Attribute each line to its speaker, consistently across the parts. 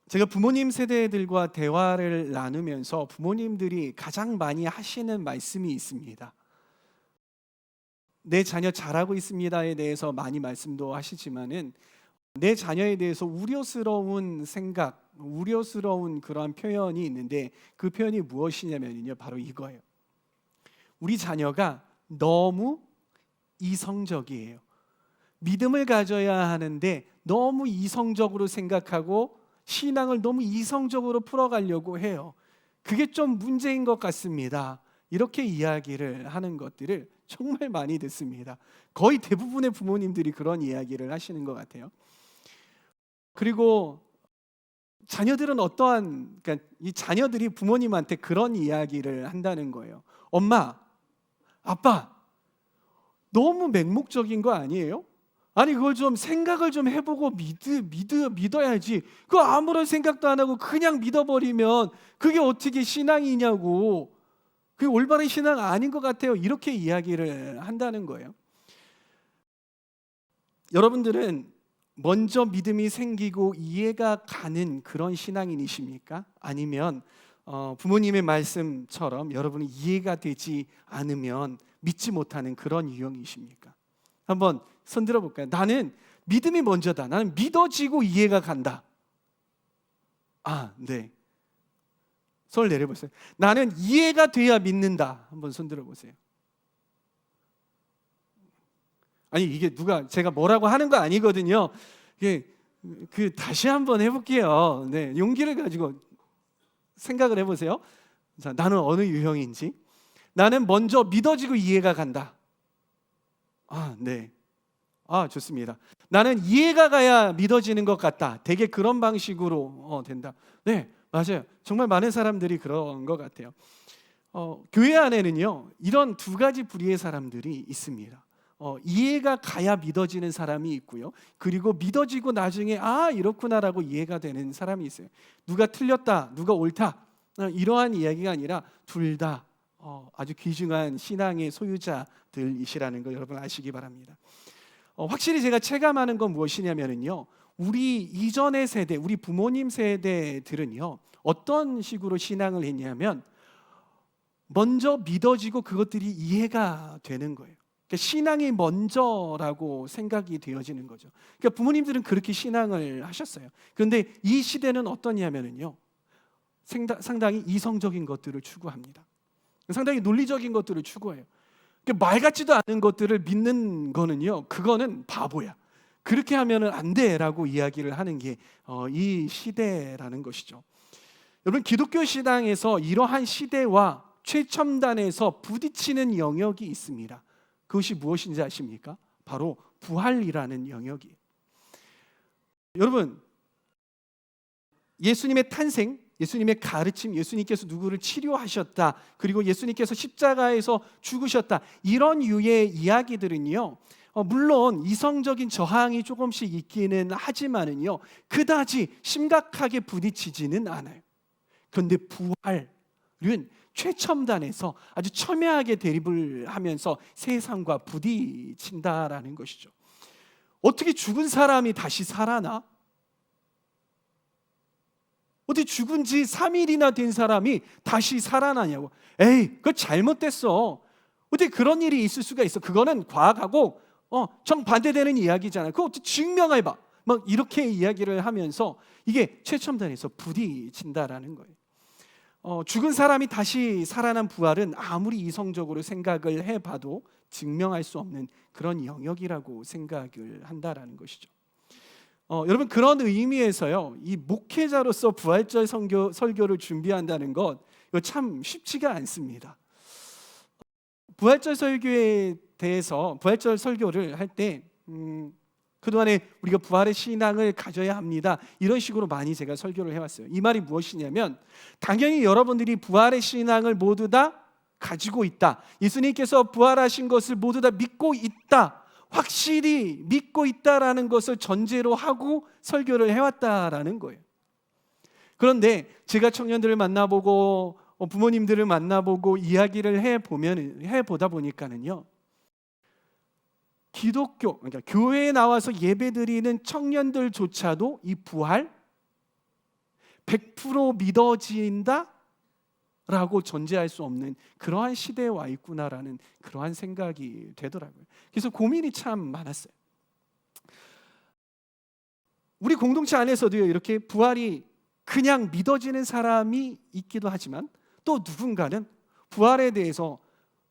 Speaker 1: 제가 부모님 세대들과 대화를 나누면서 부모님들이 가장 많이 하시는 말씀이 있습니다. 내 자녀 잘하고 있습니다에 대해서 많이 말씀도 하시지만은 내 자녀에 대해서 우려스러운 생각, 우려스러운 그러한 표현이 있는데 그 표현이 무엇이냐면요, 바로 이거예요. 우리 자녀가 너무 이성적이에요. 믿음을 가져야 하는데 너무 이성적으로 생각하고 신앙을 너무 이성적으로 풀어가려고 해요. 그게 좀 문제인 것 같습니다. 이렇게 이야기를 하는 것들을 정말 많이 듣습니다. 거의 대부분의 부모님들이 그런 이야기를 하시는 것 같아요. 그리고 자녀들은 그러니까 이 자녀들이 부모님한테 그런 이야기를 한다는 거예요. 엄마, 아빠, 너무 맹목적인 거 아니에요? 아니 그걸 좀 생각을 좀 해보고 믿어야지. 그거 아무런 생각도 안 하고 그냥 믿어버리면 그게 어떻게 신앙이냐고. 그게 올바른 신앙 아닌 것 같아요. 이렇게 이야기를 한다는 거예요. 여러분들은 먼저 믿음이 생기고 이해가 가는 그런 신앙인이십니까? 아니면 부모님의 말씀처럼 여러분이 이해가 되지 않으면 믿지 못하는 그런 유형이십니까? 한번 손들어 볼까요? 나는 믿음이 먼저다. 나는 믿어지고 이해가 간다. 네. 손을 내려보세요. 나는 이해가 돼야 믿는다. 한번 손들어 보세요. 아니 이게 제가 뭐라고 하는 거 아니거든요. 이게 다시 한번 해볼게요. 네, 용기를 가지고 생각을 해보세요. 자, 나는 어느 유형인지. 나는 먼저 믿어지고 이해가 간다. 네. 좋습니다. 나는 이해가 가야 믿어지는 것 같다. 되게 그런 방식으로 된다. 네, 맞아요. 정말 많은 사람들이 그런 것 같아요. 교회 안에는요, 이런 두 가지 부류의 사람들이 있습니다. 이해가 가야 믿어지는 사람이 있고요. 그리고 믿어지고 나중에 이렇구나라고 이해가 되는 사람이 있어요. 누가 틀렸다, 누가 옳다 이러한 이야기가 아니라 둘 다 아주 귀중한 신앙의 소유자들이시라는 걸 여러분 아시기 바랍니다. 확실히 제가 체감하는 건 무엇이냐면요, 우리 이전의 세대, 우리 부모님 세대들은요 어떤 식으로 신앙을 했냐면 먼저 믿어지고 그것들이 이해가 되는 거예요. 그러니까 신앙이 먼저라고 생각이 되어지는 거죠. 그러니까 부모님들은 그렇게 신앙을 하셨어요. 그런데 이 시대는 어떠냐면요, 상당히 이성적인 것들을 추구합니다. 상당히 논리적인 것들을 추구해요. 그러니까 말 같지도 않은 것들을 믿는 거는요, 그거는 바보야. 그렇게 하면은 안 돼라고 이야기를 하는 게 이 시대라는 것이죠. 여러분, 기독교 신앙에서 이러한 시대와 최첨단에서 부딪히는 영역이 있습니다. 그것이 무엇인지 아십니까? 바로 부활이라는 영역이에요. 여러분, 예수님의 탄생, 예수님의 가르침, 예수님께서 누구를 치료하셨다, 그리고 예수님께서 십자가에서 죽으셨다, 이런 유의 이야기들은요, 물론 이성적인 저항이 조금씩 있기는 하지만은요, 그다지 심각하게 부딪히지는 않아요. 그런데 부활은 최첨단에서 아주 첨예하게 대립을 하면서 세상과 부딪힌다라는 것이죠. 어떻게 죽은 사람이 다시 살아나? 어떻게 죽은 지 3일이나 된 사람이 다시 살아나냐고. 그거 잘못됐어. 어떻게 그런 일이 있을 수가 있어? 그거는 과학하고 정반대되는 이야기잖아요. 그거 어떻게 증명해봐. 막 이렇게 이야기를 하면서 이게 최첨단에서 부딪힌다라는 거예요. 죽은 사람이 다시 살아난 부활은 아무리 이성적으로 생각을 해봐도 증명할 수 없는 그런 영역이라고 생각을 한다라는 것이죠. 여러분, 그런 의미에서요, 이 목회자로서 부활절 설교를 준비한다는 것, 이거 참 쉽지가 않습니다. 부활절 설교에 대해서 부활절 설교를 할 때 그동안에 우리가 부활의 신앙을 가져야 합니다, 이런 식으로 많이 제가 설교를 해왔어요. 이 말이 무엇이냐면, 당연히 여러분들이 부활의 신앙을 모두 다 가지고 있다, 예수님께서 부활하신 것을 모두 다 믿고 있다, 확실히 믿고 있다라는 것을 전제로 하고 설교를 해왔다라는 거예요. 그런데 제가 청년들을 만나보고 부모님들을 만나보고 이야기를 해보다 보니까는요, 기독교, 그러니까 교회에 나와서 예배드리는 청년들조차도 이 부활, 100% 믿어진다? 라고 존재할 수 없는 그러한 시대에 와 있구나라는 그러한 생각이 되더라고요. 그래서 고민이 참 많았어요. 우리 공동체 안에서도요, 이렇게 부활이 그냥 믿어지는 사람이 있기도 하지만 또 누군가는 부활에 대해서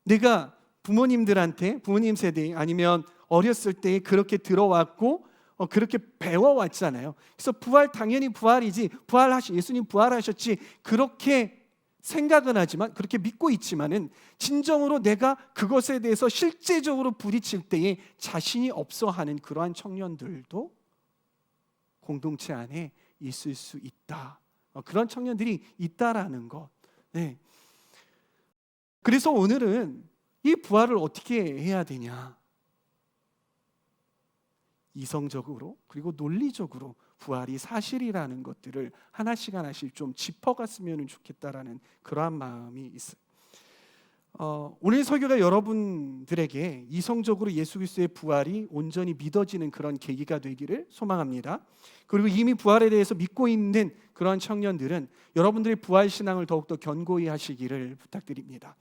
Speaker 1: 내가 부모님 세대 아니면 어렸을 때 그렇게 들어왔고 그렇게 배워왔잖아요. 그래서 부활 당연히 부활이지, 예수님 부활하셨지, 그렇게 생각은 하지만, 그렇게 믿고 있지만은 진정으로 내가 그것에 대해서 실제적으로 부딪힐 때에 자신이 없어하는 그러한 청년들도 공동체 안에 있을 수 있다. 그런 청년들이 있다라는 것. 네. 그래서 오늘은 이 부활을 어떻게 해야 되냐, 이성적으로 그리고 논리적으로 부활이 사실이라는 것들을 하나씩 좀 짚어갔으면 좋겠다라는 그러한 마음이 있어요. 오늘 설교가 여러분들에게 이성적으로 예수 그리스도의 부활이 온전히 믿어지는 그런 계기가 되기를 소망합니다. 그리고 이미 부활에 대해서 믿고 있는 그러한 청년들은 여러분들의 부활 신앙을 더욱더 견고히 하시기를 부탁드립니다.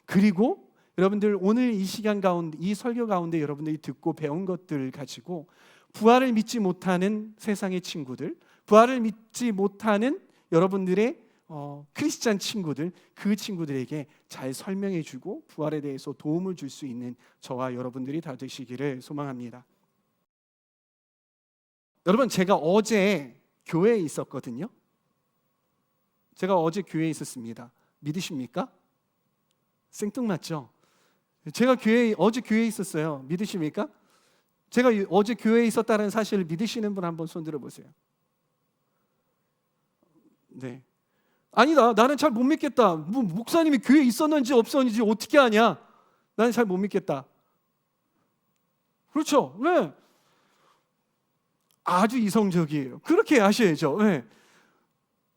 Speaker 1: 그리고 여러분들 오늘 이 시간 가운데, 이 설교 가운데 여러분들이 듣고 배운 것들 가지고 부활을 믿지 못하는 세상의 친구들, 부활을 믿지 못하는 여러분들의 크리스찬 친구들, 그 친구들에게 잘 설명해주고 부활에 대해서 도움을 줄 수 있는 저와 여러분들이 다 되시기를 소망합니다. 여러분, 제가 어제 교회에 있었거든요. 제가 어제 교회에 있었습니다. 믿으십니까? 생뚱맞죠? 제가 어제 교회에 있었어요. 믿으십니까? 제가 어제 교회에 있었다는 사실을 믿으시는 분 한번 손 들어보세요. 네. 아니다, 나는 잘 못 믿겠다. 목사님이 교회에 있었는지 없었는지 어떻게 아냐? 나는 잘 못 믿겠다. 그렇죠? 네. 아주 이성적이에요. 그렇게 하셔야죠. 네.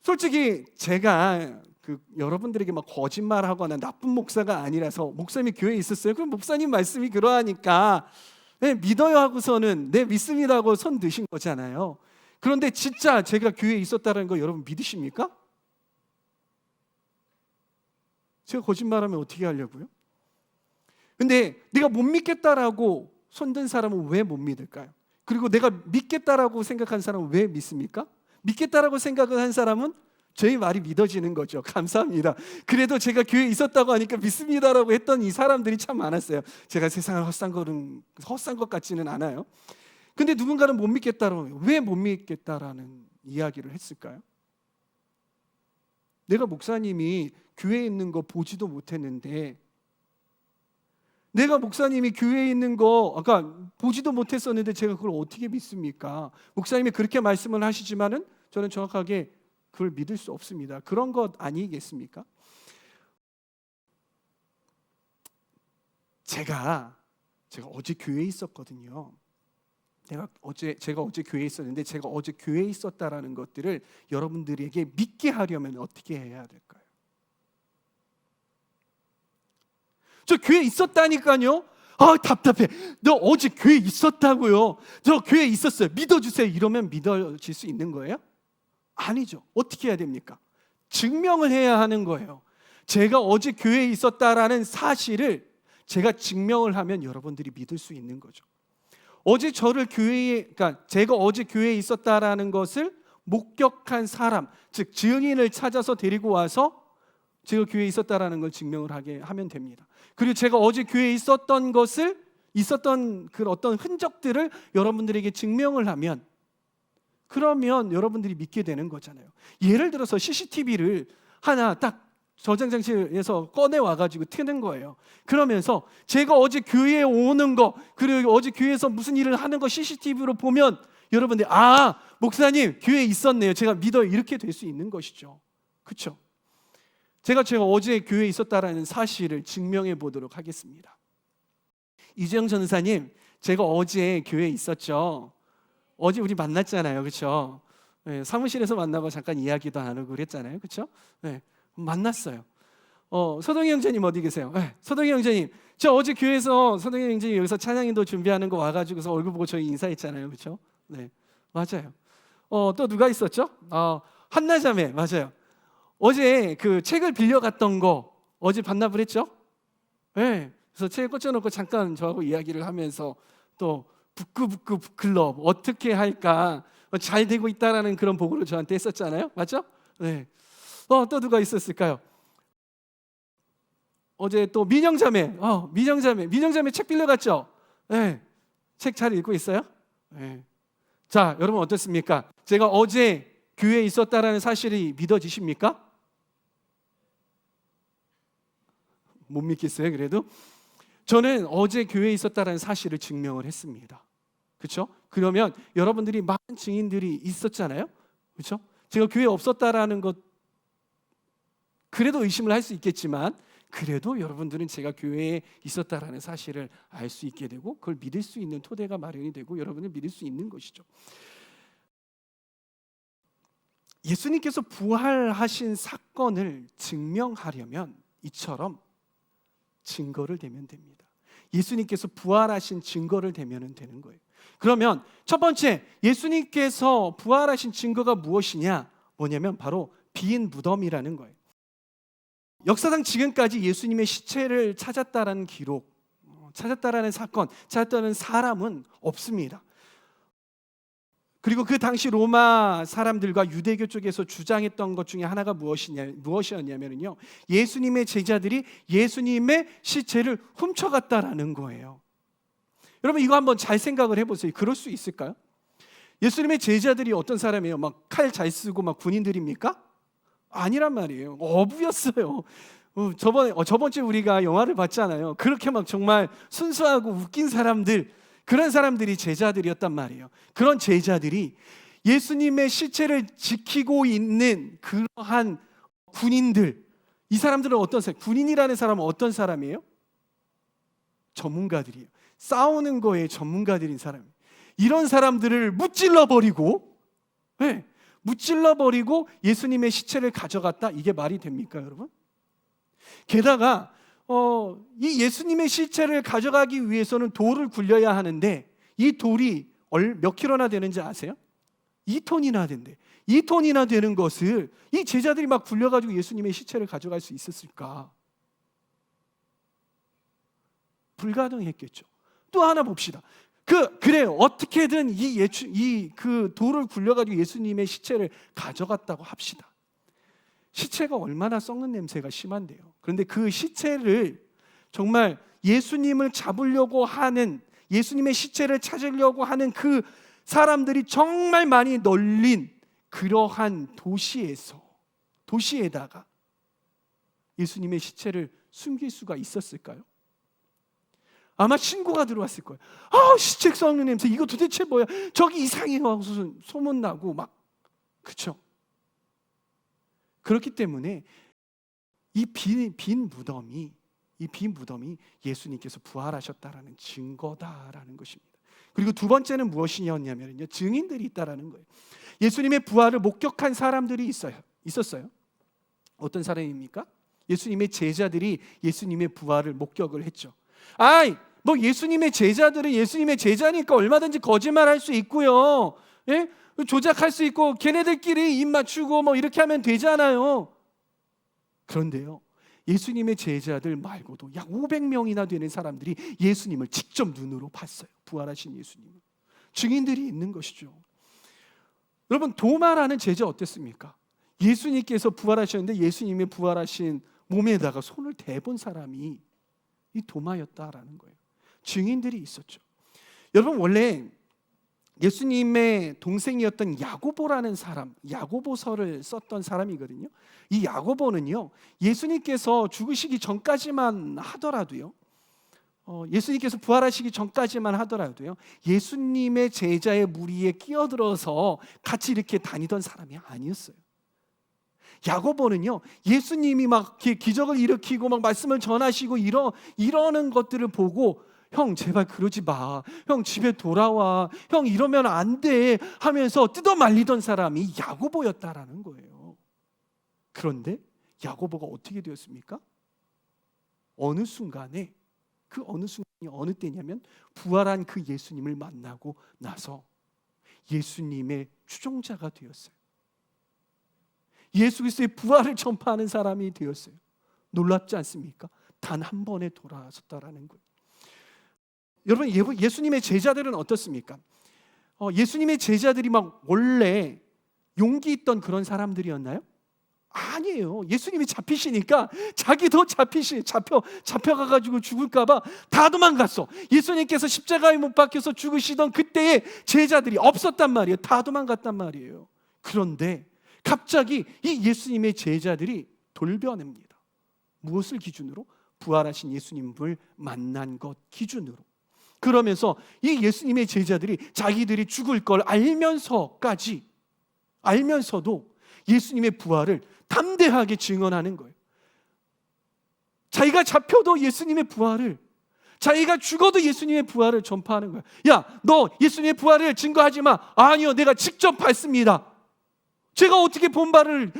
Speaker 1: 솔직히 제가 여러분들에게 막 거짓말하거나 나쁜 목사가 아니라서, 목사님이 교회에 있었어요, 그럼 목사님 말씀이 그러하니까 네, 믿어요 하고서는 네, 믿습니다 하고 손 드신 거잖아요. 그런데 진짜 제가 교회에 있었다는 거 여러분 믿으십니까? 제가 거짓말하면 어떻게 하려고요? 근데 내가 못 믿겠다라고 손든 사람은 왜 못 믿을까요? 그리고 내가 믿겠다라고 생각한 사람은 왜 믿습니까? 믿겠다라고 생각을 한 사람은 저희 말이 믿어지는 거죠. 감사합니다. 그래도 제가 교회에 있었다고 하니까 믿습니다라고 했던 이 사람들이 참 많았어요. 제가 세상을 헛산 것 같지는 않아요. 근데 누군가는 못 믿겠다라고, 왜 못 믿겠다라는 이야기를 했을까요? 내가 목사님이 교회에 있는 거 보지도 못했는데, 내가 목사님이 교회에 있는 거 아까 보지도 못했었는데 제가 그걸 어떻게 믿습니까? 목사님이 그렇게 말씀을 하시지만은 저는 정확하게 그걸 믿을 수 없습니다. 그런 것 아니겠습니까? 제가 어제 교회에 있었거든요. 제가 어제 교회에 있었는데, 제가 어제 교회에 있었다라는 것들을 여러분들에게 믿게 하려면 어떻게 해야 될까요? 저 교회에 있었다니까요. 아, 답답해. 너 어제 교회에 있었다고요. 저 교회에 있었어요. 믿어주세요. 이러면 믿어질 수 있는 거예요? 아니죠. 어떻게 해야 됩니까? 증명을 해야 하는 거예요. 제가 어제 교회에 있었다라는 사실을 제가 증명을 하면 여러분들이 믿을 수 있는 거죠. 제가 어제 교회에 있었다라는 것을 목격한 사람, 즉 증인을 찾아서 데리고 와서 제가 교회에 있었다라는 걸 증명을 하게 하면 됩니다. 그리고 제가 어제 교회에 있었던 그 어떤 흔적들을 여러분들에게 증명을 하면, 그러면 여러분들이 믿게 되는 거잖아요. 예를 들어서 CCTV를 하나 딱 저장 장치에서 꺼내 와가지고 트는 거예요. 그러면서 제가 어제 교회에 오는 거, 그리고 어제 교회에서 무슨 일을 하는 거 CCTV로 보면 여러분들이 목사님 교회에 있었네요, 제가 믿어요, 이렇게 될 수 있는 것이죠. 그렇죠? 제가 어제 교회에 있었다라는 사실을 증명해 보도록 하겠습니다. 이재영 전사님, 제가 어제 교회에 있었죠. 어제 우리 만났잖아요, 그렇죠? 네, 사무실에서 만나고 잠깐 이야기도 나누고 그랬잖아요, 그렇죠? 네, 만났어요. 서동희 형제님 어디 계세요? 네, 서동희 형제님, 저 어제 교회에서 서동희 형제님 여기서 찬양인도 준비하는 거 와가지고서 얼굴 보고 저희 인사했잖아요, 그렇죠? 네, 맞아요. 또 누가 있었죠? 한나자매 맞아요. 어제 그 책을 빌려갔던 거 어제 반납을 했죠? 네. 그래서 책을 꽂혀놓고 잠깐 저하고 이야기를 하면서 또 북구북구 북클럽 어떻게 할까 잘 되고 있다라는 그런 보고를 저한테 했었잖아요. 맞죠? 네. 또 누가 있었을까요? 어제 또 민영자매 책 빌려갔죠? 네. 책 잘 읽고 있어요? 네. 자, 여러분 어떻습니까? 제가 어제 교회에 있었다라는 사실이 믿어지십니까? 못 믿겠어요. 그래도 저는 어제 교회에 있었다라는 사실을 증명을 했습니다. 그렇죠? 그러면 여러분들이 많은 증인들이 있었잖아요. 그렇죠? 제가 교회에 없었다라는 것 그래도 의심을 할 수 있겠지만 그래도 여러분들은 제가 교회에 있었다라는 사실을 알 수 있게 되고 그걸 믿을 수 있는 토대가 마련이 되고 여러분을 믿을 수 있는 것이죠. 예수님께서 부활하신 사건을 증명하려면 이처럼 증거를 대면 됩니다. 예수님께서 부활하신 증거를 대면은 되는 거예요. 그러면 첫 번째 예수님께서 부활하신 증거가 무엇이냐? 뭐냐면 바로 빈 무덤이라는 거예요. 역사상 지금까지 예수님의 시체를 찾았다라는 기록, 찾았다라는 사건, 찾았다는 사람은 없습니다. 그리고 그 당시 로마 사람들과 유대교 쪽에서 주장했던 것 중에 하나가 무엇이었냐면요, 예수님의 제자들이 예수님의 시체를 훔쳐갔다라는 거예요. 여러분 이거 한번 잘 생각을 해보세요. 그럴 수 있을까요? 예수님의 제자들이 어떤 사람이에요? 막 칼 잘 쓰고 막 군인들입니까? 아니란 말이에요. 어부였어요. 저번 주에 우리가 영화를 봤잖아요. 그렇게 막 정말 순수하고 웃긴 사람들, 그런 사람들이 제자들이었단 말이에요. 그런 제자들이 예수님의 시체를 지키고 있는 그러한 군인들, 이 사람들은 어떤 사람? 군인이라는 사람은 어떤 사람이에요? 전문가들이에요. 싸우는 거에 전문가들인 사람이에요. 이런 사람들을 무찔러버리고, 네, 무찔러버리고 예수님의 시체를 가져갔다. 이게 말이 됩니까, 여러분? 게다가 이 예수님의 시체를 가져가기 위해서는 돌을 굴려야 하는데 이 돌이 몇 킬로나 되는지 아세요? 2톤이나 된대. 2톤이나 되는 것을 이 제자들이 막 굴려가지고 예수님의 시체를 가져갈 수 있었을까? 불가능했겠죠. 또 하나 봅시다. 그래요. 어떻게든 그 돌을 굴려가지고 예수님의 시체를 가져갔다고 합시다. 시체가 얼마나 썩는 냄새가 심한데요. 그런데 그 시체를 정말 예수님을 잡으려고 하는, 예수님의 시체를 찾으려고 하는 그 사람들이 정말 많이 널린 그러한 도시에다가 예수님의 시체를 숨길 수가 있었을까요? 아마 신고가 들어왔을 거예요. 시체 썩는 냄새, 이거 도대체 뭐야? 저기 이상해요 하고 소문나고 막, 그렇죠? 그렇기 때문에 이 빈 무덤이 예수님께서 부활하셨다라는 증거다라는 것입니다. 그리고 두 번째는 무엇이었냐면요, 증인들이 있다라는 거예요. 예수님의 부활을 목격한 사람들이 있었어요. 어떤 사람입니까? 예수님의 제자들이 예수님의 부활을 목격을 했죠. 뭐 예수님의 제자들은 예수님의 제자니까 얼마든지 거짓말할 수 있고요. 예? 조작할 수 있고 걔네들끼리 입 맞추고 뭐 이렇게 하면 되잖아요. 그런데요, 예수님의 제자들 말고도 약 500명이나 되는 사람들이 예수님을 직접 눈으로 봤어요. 부활하신 예수님을. 증인들이 있는 것이죠. 여러분, 도마라는 제자 어땠습니까? 예수님께서 부활하셨는데 예수님의 부활하신 몸에다가 손을 대본 사람이 이 도마였다라는 거예요. 증인들이 있었죠. 여러분, 원래 예수님의 동생이었던 야고보라는 사람, 야고보서를 썼던 사람이거든요. 이 야고보는요, 예수님께서 죽으시기 전까지만 하더라도요, 예수님께서 부활하시기 전까지만 하더라도요, 예수님의 제자의 무리에 끼어들어서 같이 이렇게 다니던 사람이 아니었어요. 야고보는요, 예수님이 막 기적을 일으키고 막 말씀을 전하시고 이러는 것들을 보고, 형 제발 그러지 마, 형 집에 돌아와, 형 이러면 안 돼 하면서 뜯어 말리던 사람이 야고보였다라는 거예요. 그런데 야고보가 어떻게 되었습니까? 어느 순간이 어느 때냐면 부활한 그 예수님을 만나고 나서 예수님의 추종자가 되었어요. 예수 그리스도의 부활을 전파하는 사람이 되었어요. 놀랍지 않습니까? 단 한 번에 돌아섰다라는 거예요. 여러분, 예수님의 제자들은 어떻습니까? 예수님의 제자들이 막 원래 용기 있던 그런 사람들이었나요? 아니에요. 예수님이 잡히시니까 자기도 잡혀가가지고 죽을까봐 다 도망갔어. 예수님께서 십자가에 못 박혀서 죽으시던 그때의 제자들이 없었단 말이에요. 다 도망갔단 말이에요. 그런데 갑자기 이 예수님의 제자들이 돌변합니다. 무엇을 기준으로? 부활하신 예수님을 만난 것 기준으로. 그러면서 이 예수님의 제자들이 자기들이 죽을 걸 알면서도 예수님의 부활을 담대하게 증언하는 거예요. 자기가 잡혀도 예수님의 부활을, 자기가 죽어도 예수님의 부활을 전파하는 거예요. 야, 너 예수님의 부활을 증거하지 마. 아니요, 내가 직접 봤습니다. 제가 어떻게 본바를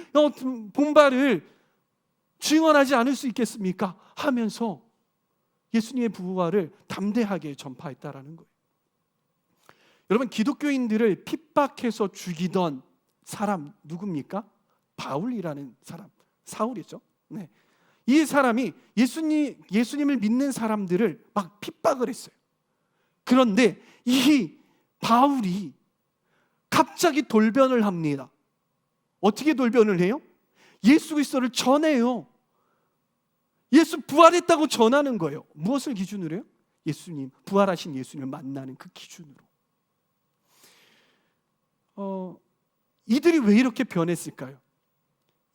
Speaker 1: 증언하지 않을 수 있겠습니까? 하면서 예수님의 부활을 담대하게 전파했다라는 거예요. 여러분, 기독교인들을 핍박해서 죽이던 사람 누굽니까? 바울이라는 사람, 사울이죠. 네. 이 사람이 예수님을 믿는 사람들을 막 핍박을 했어요. 그런데 이 바울이 갑자기 돌변을 합니다. 어떻게 돌변을 해요? 예수 그리스도를 전해요. 예수 부활했다고 전하는 거예요. 무엇을 기준으로 해요? 예수님, 부활하신 예수님을 만나는 그 기준으로. 이들이 왜 이렇게 변했을까요?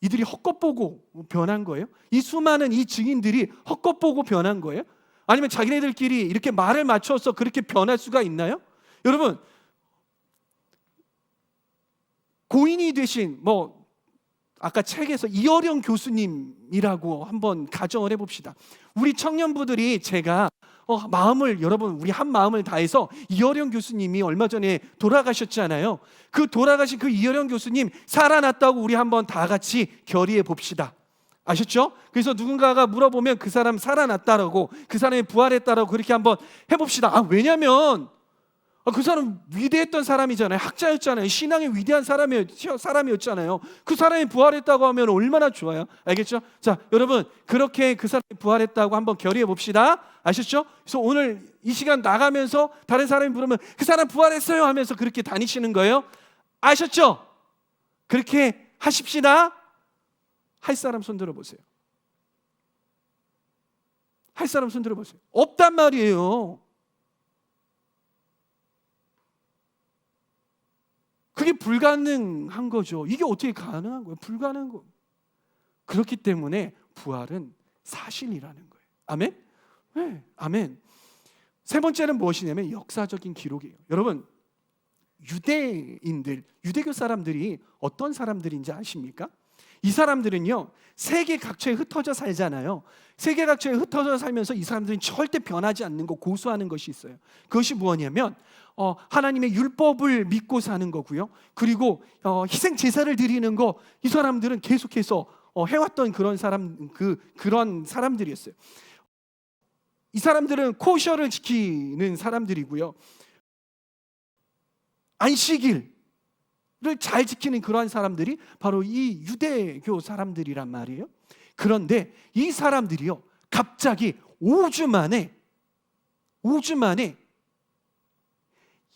Speaker 1: 이들이 헛것 보고 변한 거예요? 이 수많은 이 증인들이 헛것 보고 변한 거예요? 아니면 자기네들끼리 이렇게 말을 맞춰서 그렇게 변할 수가 있나요? 여러분, 고인이 되신 아까 책에서 이어령 교수님이라고 한번 가정을 해봅시다. 우리 청년부들이 제가 여러분 우리 한 마음을 다해서 이어령 교수님이 얼마 전에 돌아가셨잖아요. 그 돌아가신 그 이어령 교수님 살아났다고 우리 한번 다 같이 결의해 봅시다. 아셨죠? 그래서 누군가가 물어보면 그 사람 살아났다라고, 그 사람이 부활했다라고 그렇게 한번 해봅시다. 왜냐면 그 사람 위대했던 사람이잖아요. 학자였잖아요. 신앙의 위대한 사람이었잖아요. 그 사람이 부활했다고 하면 얼마나 좋아요. 알겠죠? 자, 여러분 그렇게 그 사람이 부활했다고 한번 결의해 봅시다. 아셨죠? 그래서 오늘 이 시간 나가면서 다른 사람이 부르면 그 사람 부활했어요 하면서 그렇게 다니시는 거예요. 아셨죠? 그렇게 하십시다. 할 사람 손 들어보세요. 할 사람 손 들어보세요. 없단 말이에요. 그게 불가능한 거죠. 이게 어떻게 가능한 거예요? 불가능한 거. 그렇기 때문에 부활은 사실이라는 거예요. 아멘? 네, 아멘. 세 번째는 무엇이냐면 역사적인 기록이에요. 여러분, 유대교 사람들이 어떤 사람들인지 아십니까? 이 사람들은요, 세계 각처에 흩어져 살잖아요. 세계 각처에 흩어져 살면서 이 사람들은 절대 변하지 않는 거, 고수하는 것이 있어요. 그것이 뭐냐면 하나님의 율법을 믿고 사는 거고요. 그리고 희생 제사를 드리는 거, 이 사람들은 계속해서 해왔던 그런 사람들이었어요. 이 사람들은 코셔를 지키는 사람들이고요. 안식일을 잘 지키는 그러한 사람들이 바로 이 유대교 사람들이란 말이에요. 그런데 이 사람들이요, 갑자기 5주 만에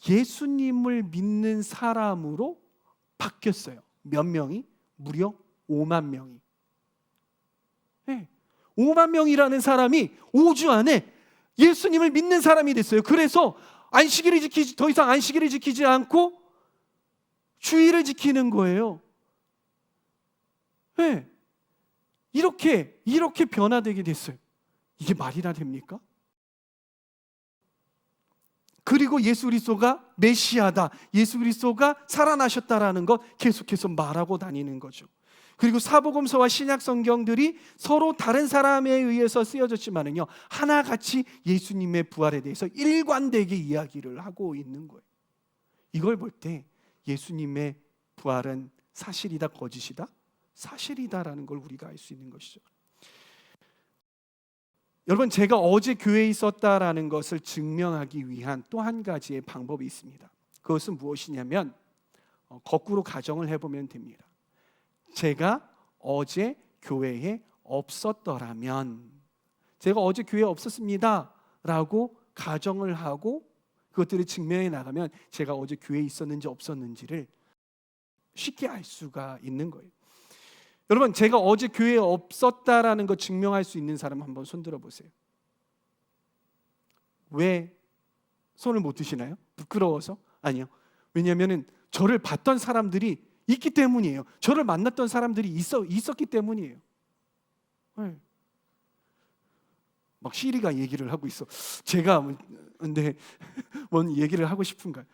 Speaker 1: 예수님을 믿는 사람으로 바뀌었어요. 몇 명이? 무려 5만 명이. 네. 5만 명이라는 사람이 5주 안에 예수님을 믿는 사람이 됐어요. 그래서 더 이상 안식일을 지키지 않고 주일을 지키는 거예요. 네. 이렇게 변화되게 됐어요. 이게 말이나 됩니까? 그리고 예수 그리스도가 메시아다, 예수 그리스도가 살아나셨다라는 것 계속해서 말하고 다니는 거죠. 그리고 사복음서와 신약 성경들이 서로 다른 사람에 의해서 쓰여졌지만은요, 하나같이 예수님의 부활에 대해서 일관되게 이야기를 하고 있는 거예요. 이걸 볼 때 예수님의 부활은 사실이다, 거짓이다? 사실이다라는 걸 우리가 알 수 있는 것이죠. 여러분, 제가 어제 교회에 있었다라는 것을 증명하기 위한 또 한 가지의 방법이 있습니다. 그것은 무엇이냐면 거꾸로 가정을 해보면 됩니다. 제가 어제 교회에 없었더라면, 제가 어제 교회에 없었습니다 라고 가정을 하고 그것들을 증명해 나가면 제가 어제 교회에 있었는지 없었는지를 쉽게 알 수가 있는 거예요. 여러분, 제가 어제 교회에 없었다라는 거 증명할 수 있는 사람 한번 손 들어 보세요. 왜 손을 못 드시나요? 부끄러워서? 아니요. 왜냐하면 저를 봤던 사람들이 있기 때문이에요. 저를 만났던 사람들이 있었기 때문이에요. 네. 막 시리가 얘기를 하고 있어. 제가 근데 뭔 얘기를 하고 싶은가요?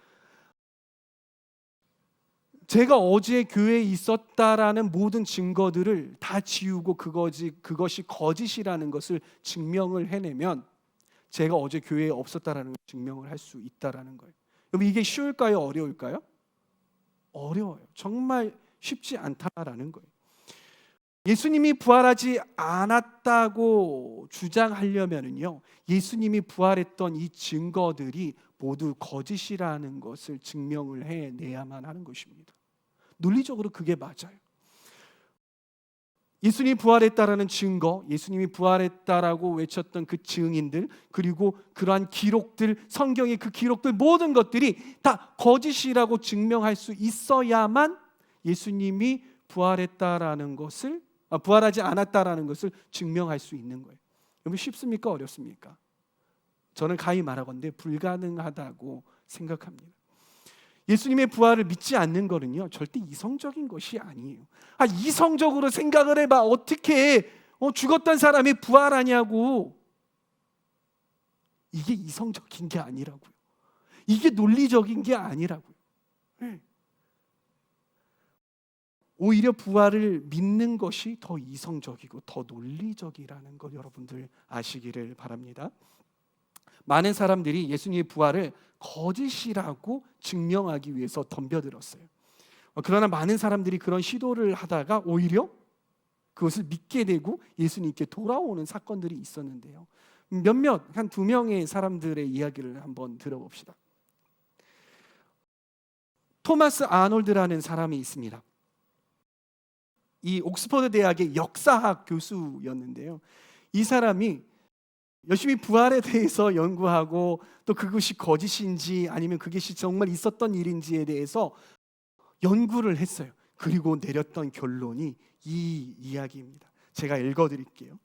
Speaker 1: 제가 어제 교회에 있었다라는 모든 증거들을 다 지우고 그것이 거짓이라는 것을 증명을 해내면 제가 어제 교회에 없었다라는 걸 증명을 할 수 있다라는 거예요. 여러분, 이게 쉬울까요? 어려울까요? 어려워요. 정말 쉽지 않다라는 거예요. 예수님이 부활하지 않았다고 주장하려면요, 예수님이 부활했던 이 증거들이 모두 거짓이라는 것을 증명을 해내야만 하는 것입니다. 논리적으로 그게 맞아요. 예수님이 부활했다라는 증거, 예수님이 부활했다라고 외쳤던 그 증인들, 그리고 그러한 기록들, 성경의 그 기록들, 모든 것들이 다 거짓이라고 증명할 수 있어야만 예수님이 부활했다라는 것을, 부활하지 않았다라는 것을 증명할 수 있는 거예요. 여러분, 쉽습니까? 어렵습니까? 저는 가히 말하건대 불가능하다고 생각합니다. 예수님의 부활을 믿지 않는 거는요, 절대 이성적인 것이 아니에요. 이성적으로 생각을 해봐. 어떻게 죽었던 사람이 부활하냐고. 이게 이성적인 게 아니라고요. 이게 논리적인 게 아니라고요. 네. 오히려 부활을 믿는 것이 더 이성적이고 더 논리적이라는 것 여러분들 아시기를 바랍니다. 많은 사람들이 예수님의 부활을 거짓이라고 증명하기 위해서 덤벼들었어요. 그러나 많은 사람들이 그런 시도를 하다가 오히려 그것을 믿게 되고 예수님께 돌아오는 사건들이 있었는데요. 한 2명의 사람들의 이야기를 한번 들어봅시다. 토마스 아놀드라는 사람이 있습니다. 이 옥스퍼드 대학의 역사학 교수였는데요. 이 사람이 열심히 부활에 대해서 연구하고 또 그것이 거짓인지 아니면 그것이 정말 있었던 일인지에 대해서 연구를 했어요. 그리고 내렸던 결론이 이 이야기입니다. 제가 읽어드릴게요.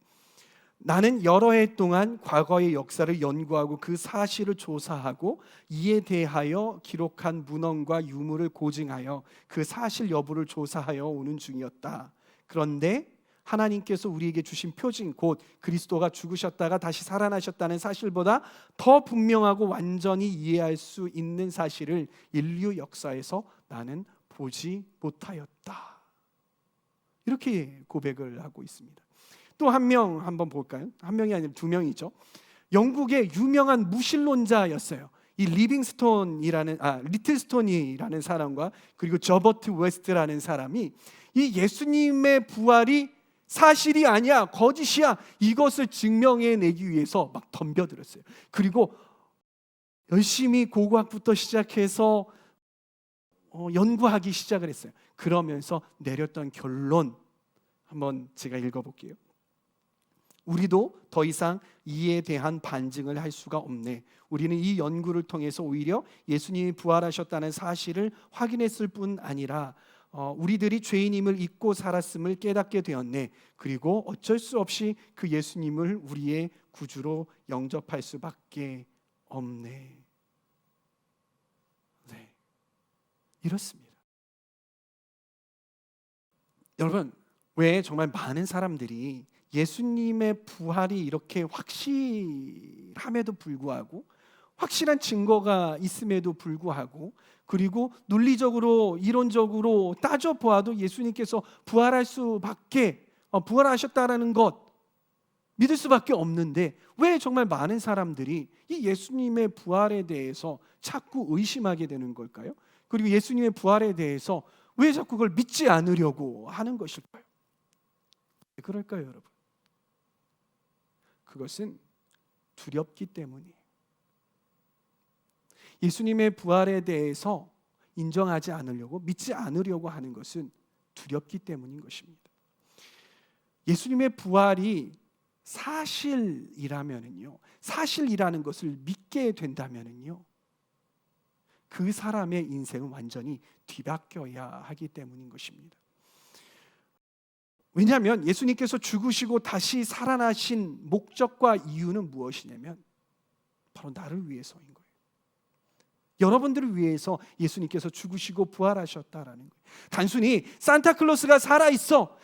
Speaker 1: 나는 여러 해 동안 과거의 역사를 연구하고 그 사실을 조사하고 이에 대하여 기록한 문헌과 유물을 고증하여 그 사실 여부를 조사하여 오는 중이었다. 그런데 하나님께서 우리에게 주신 표징, 곧 그리스도가 죽으셨다가 다시 살아나셨다는 사실보다 더 분명하고 완전히 이해할 수 있는 사실을 인류 역사에서 나는 보지 못하였다. 이렇게 고백을 하고 있습니다. 또 한 명 한번 볼까요? 한 명이 아니라 2명이죠. 영국의 유명한 무신론자였어요. 이 리틀스톤이라는 사람과 그리고 저버트 웨스트라는 사람이 이 예수님의 부활이 사실이 아니야, 거짓이야, 이것을 증명해내기 위해서 막 덤벼들었어요. 그리고 열심히 고고학부터 시작해서 연구하기 시작을 했어요. 그러면서 내렸던 결론 한번 제가 읽어볼게요. 우리도 더 이상 이에 대한 반증을 할 수가 없네. 우리는 이 연구를 통해서 오히려 예수님이 부활하셨다는 사실을 확인했을 뿐 아니라 우리들이 죄인임을 잊고 살았음을 깨닫게 되었네. 그리고 어쩔 수 없이 그 예수님을 우리의 구주로 영접할 수밖에 없네. 네, 이렇습니다. 여러분, 왜 정말 많은 사람들이 예수님의 부활이 이렇게 확실함에도 불구하고, 확실한 증거가 있음에도 불구하고, 그리고 논리적으로 이론적으로 따져보아도 예수님께서 부활하셨다라는 것 믿을 수밖에 없는데, 왜 정말 많은 사람들이 이 예수님의 부활에 대해서 자꾸 의심하게 되는 걸까요? 그리고 예수님의 부활에 대해서 왜 자꾸 그걸 믿지 않으려고 하는 것일까요? 왜 그럴까요, 여러분? 그것은 두렵기 때문이에요. 예수님의 부활에 대해서 인정하지 않으려고, 믿지 않으려고 하는 것은 두렵기 때문인 것입니다. 예수님의 부활이 사실이라면은요, 사실이라는 것을 믿게 된다면은요, 그 사람의 인생은 완전히 뒤바뀌어야 하기 때문인 것입니다. 왜냐하면 예수님께서 죽으시고 다시 살아나신 목적과 이유는 무엇이냐면 바로 나를 위해서인 거예요. 여러분들을 위해서 예수님께서 죽으시고 부활하셨다라는 거예요. 단순히 산타클로스가 살아있어도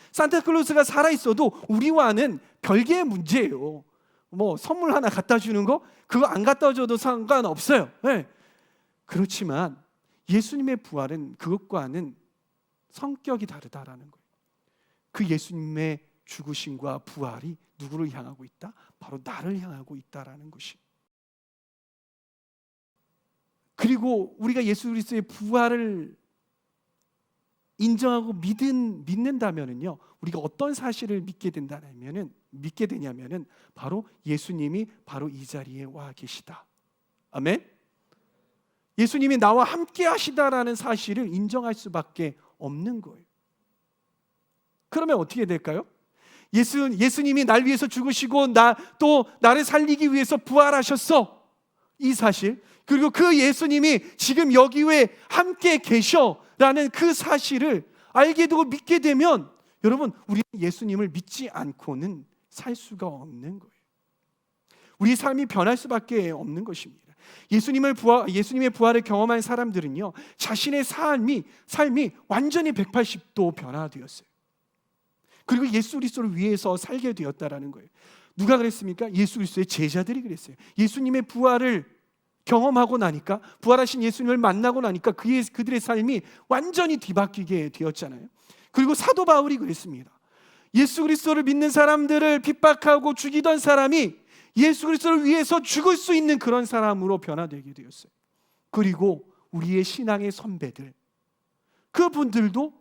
Speaker 1: 우리와는 별개의 문제예요. 뭐 선물 하나 갖다 주는 거 그거 안 갖다 줘도 상관없어요. 네. 그렇지만 예수님의 부활은 그것과는 성격이 다르다라는 거예요. 그 예수님의 죽으심과 부활이 누구를 향하고 있다? 바로 나를 향하고 있다라는 것이. 그리고 우리가 예수 그리스도의 부활을 인정하고 믿는다면은요, 우리가 어떤 사실을 믿게 되냐면은 바로 예수님이 바로 이 자리에 와 계시다. 아멘. 예수님이 나와 함께 하시다라는 사실을 인정할 수밖에 없는 거예요. 그러면 어떻게 될까요? 예수님이 날 위해서 죽으시고 또 나를 살리기 위해서 부활하셨어. 이 사실, 그리고 그 예수님이 지금 여기 왜 함께 계셔라는 그 사실을 알게 되고 믿게 되면 여러분, 우리는 예수님을 믿지 않고는 살 수가 없는 거예요. 우리 삶이 변할 수밖에 없는 것입니다. 예수님의 부활을 경험한 사람들은요, 자신의 삶이 완전히 180도 변화되었어요. 그리고 예수 그리스도를 위해서 살게 되었다라는 거예요. 누가 그랬습니까? 예수 그리스도의 제자들이 그랬어요. 예수님의 부활을 경험하고 나니까, 부활하신 예수님을 만나고 나니까 그들의 삶이 완전히 뒤바뀌게 되었잖아요. 그리고 사도 바울이 그랬습니다. 예수 그리스도를 믿는 사람들을 핍박하고 죽이던 사람이 예수 그리스도를 위해서 죽을 수 있는 그런 사람으로 변화되게 되었어요. 그리고 우리의 신앙의 선배들, 그분들도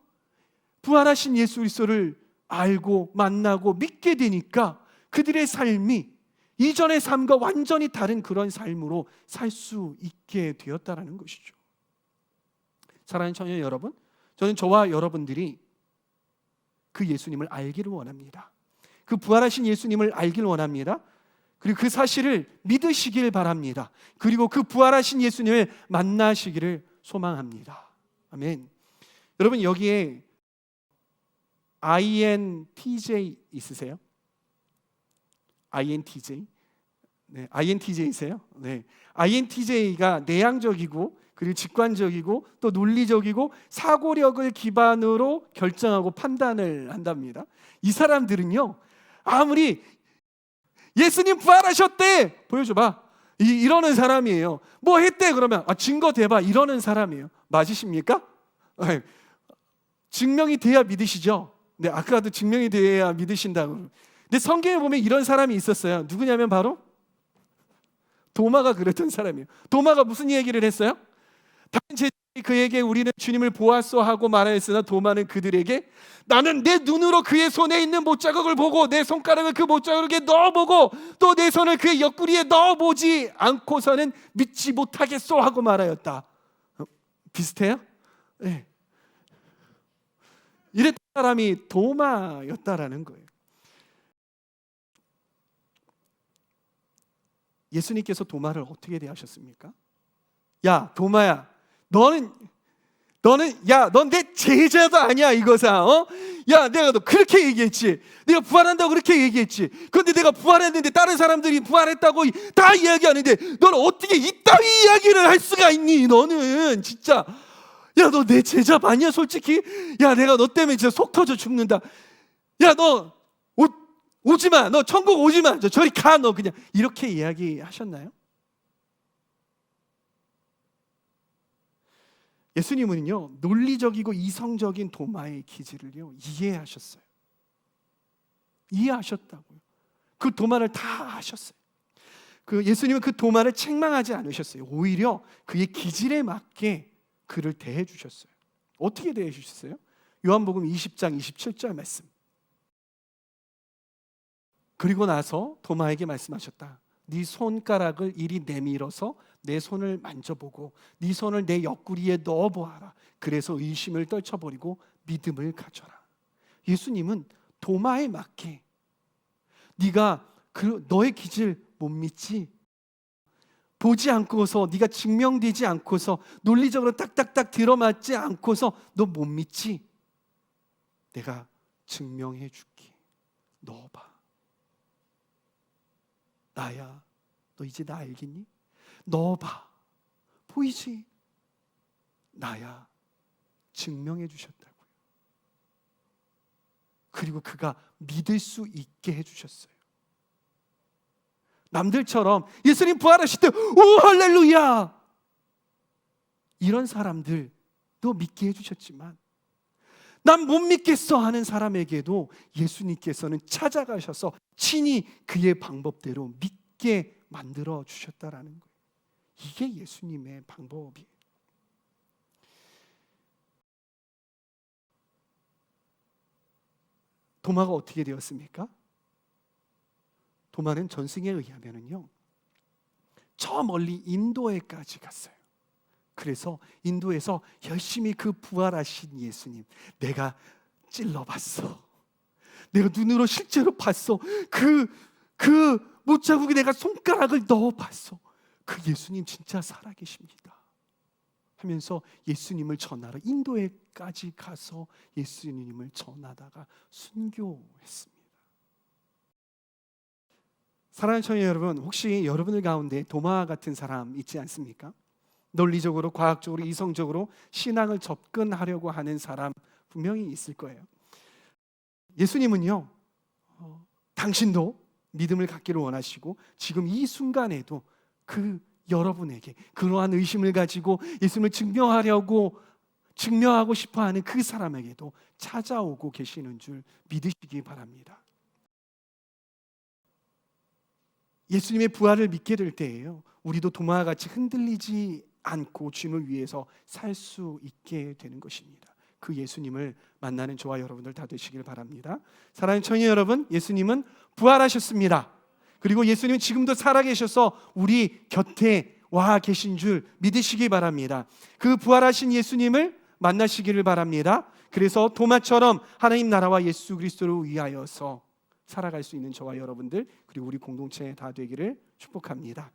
Speaker 1: 부활하신 예수 그리스도를 알고 만나고 믿게 되니까 그들의 삶이 이전의 삶과 완전히 다른 그런 삶으로 살 수 있게 되었다라는 것이죠. 사랑하는 청년 여러분, 저는 저와 여러분들이 그 예수님을 알기를 원합니다. 그 부활하신 예수님을 알기를 원합니다. 그리고 그 사실을 믿으시길 바랍니다. 그리고 그 부활하신 예수님을 만나시기를 소망합니다. 아멘. 여러분, 여기에 INTJ 있으세요? INTJ? 네, INTJ세요? 네. INTJ가 내향적이고 그리고 직관적이고 또 논리적이고 사고력을 기반으로 결정하고 판단을 한답니다. 이 사람들은요, 아무리 예수님 부활하셨대 보여줘봐 이러는 사람이에요. 뭐 했대 그러면 증거 대봐 이러는 사람이에요. 맞으십니까? 네. 증명이 돼야 믿으시죠? 네, 아까도 증명이 돼야 믿으신다고. 근데 성경에 보면 이런 사람이 있었어요. 누구냐면 바로 도마가 그랬던 사람이에요. 도마가 무슨 얘기를 했어요? 다른 제자들이 그에게 우리는 주님을 보았소 하고 말하였으나 도마는 그들에게 나는 내 눈으로 그의 손에 있는 못자국을 보고 내 손가락을 그 못자국에 넣어보고 또 내 손을 그의 옆구리에 넣어보지 않고서는 믿지 못하겠소 하고 말하였다. 비슷해요? 네. 이랬던 사람이 도마였다라는 거예요. 예수님께서 도마를 어떻게 대하셨습니까? 야, 도마야, 너는 넌 내 제자도 아니야 이거사. 야, 내가 너 그렇게 얘기했지. 내가 부활한다고 그렇게 얘기했지. 그런데 내가 부활했는데 다른 사람들이 부활했다고 다 이야기하는데 너는 어떻게 이따위 이야기를 할 수가 있니? 너는 진짜, 야, 너 내 제자 아니야 솔직히? 야, 내가 너 때문에 진짜 속 터져 죽는다. 야, 너 오지 마. 너 천국 오지 마. 저리 가. 너 그냥 이렇게 이야기하셨나요? 예수님은요, 논리적이고 이성적인 도마의 기질을요 이해하셨어요. 이해하셨다고요. 그 도마를 다 아셨어요. 그 예수님은 그 도마를 책망하지 않으셨어요. 오히려 그의 기질에 맞게 그를 대해 주셨어요. 어떻게 대해 주셨어요? 요한복음 20장 27절 말씀. 그리고 나서 도마에게 말씀하셨다. 네 손가락을 이리 내밀어서 내 손을 만져보고 네 손을 내 옆구리에 넣어보아라. 그래서 의심을 떨쳐버리고 믿음을 가져라. 예수님은 도마에 맞게 네가 너의 기질 못 믿지? 보지 않고서, 네가 증명되지 않고서, 논리적으로 딱딱딱 들어맞지 않고서 너 못 믿지? 내가 증명해 줄게. 넣어봐. 나야, 너 이제 나 알겠니? 넣어봐. 보이지? 나야. 증명해 주셨다고요. 그리고 그가 믿을 수 있게 해주셨어요. 남들처럼 예수님 부활하실 때 오 할렐루야 이런 사람들도 믿게 해주셨지만, 난 못 믿겠어 하는 사람에게도 예수님께서는 찾아가셔서 친히 그의 방법대로 믿게 만들어 주셨다라는 거예요. 이게 예수님의 방법이에요. 도마가 어떻게 되었습니까? 도마는 전승에 의하면요, 저 멀리 인도에까지 갔어요. 그래서 인도에서 열심히 그 부활하신 예수님 내가 찔러봤어. 내가 눈으로 실제로 봤어. 그 못자국에 내가 손가락을 넣어봤어. 그 예수님 진짜 살아계십니다 하면서 예수님을 전하러 인도에까지 가서 예수님을 전하다가 순교했습니다. 사랑하는 청년 여러분, 혹시 여러분들 가운데 도마 같은 사람 있지 않습니까? 논리적으로, 과학적으로, 이성적으로 신앙을 접근하려고 하는 사람 분명히 있을 거예요. 예수님은요, 당신도 믿음을 갖기를 원하시고 지금 이 순간에도 그 여러분에게 그러한 의심을 가지고 예수님을 증명하고 싶어하는 그 사람에게도 찾아오고 계시는 줄 믿으시기 바랍니다. 예수님의 부활을 믿게 될 때에요, 우리도 도마와 같이 흔들리지 않고 주님을 위해서 살 수 있게 되는 것입니다. 그 예수님을 만나는 저와 여러분들 다 되시길 바랍니다. 사랑하는 청년 여러분, 예수님은 부활하셨습니다. 그리고 예수님은 지금도 살아계셔서 우리 곁에 와 계신 줄 믿으시기 바랍니다. 그 부활하신 예수님을 만나시기를 바랍니다. 그래서 도마처럼 하나님 나라와 예수 그리스도를 위하여서 살아갈 수 있는 저와 여러분들, 그리고 우리 공동체 다 되기를 축복합니다.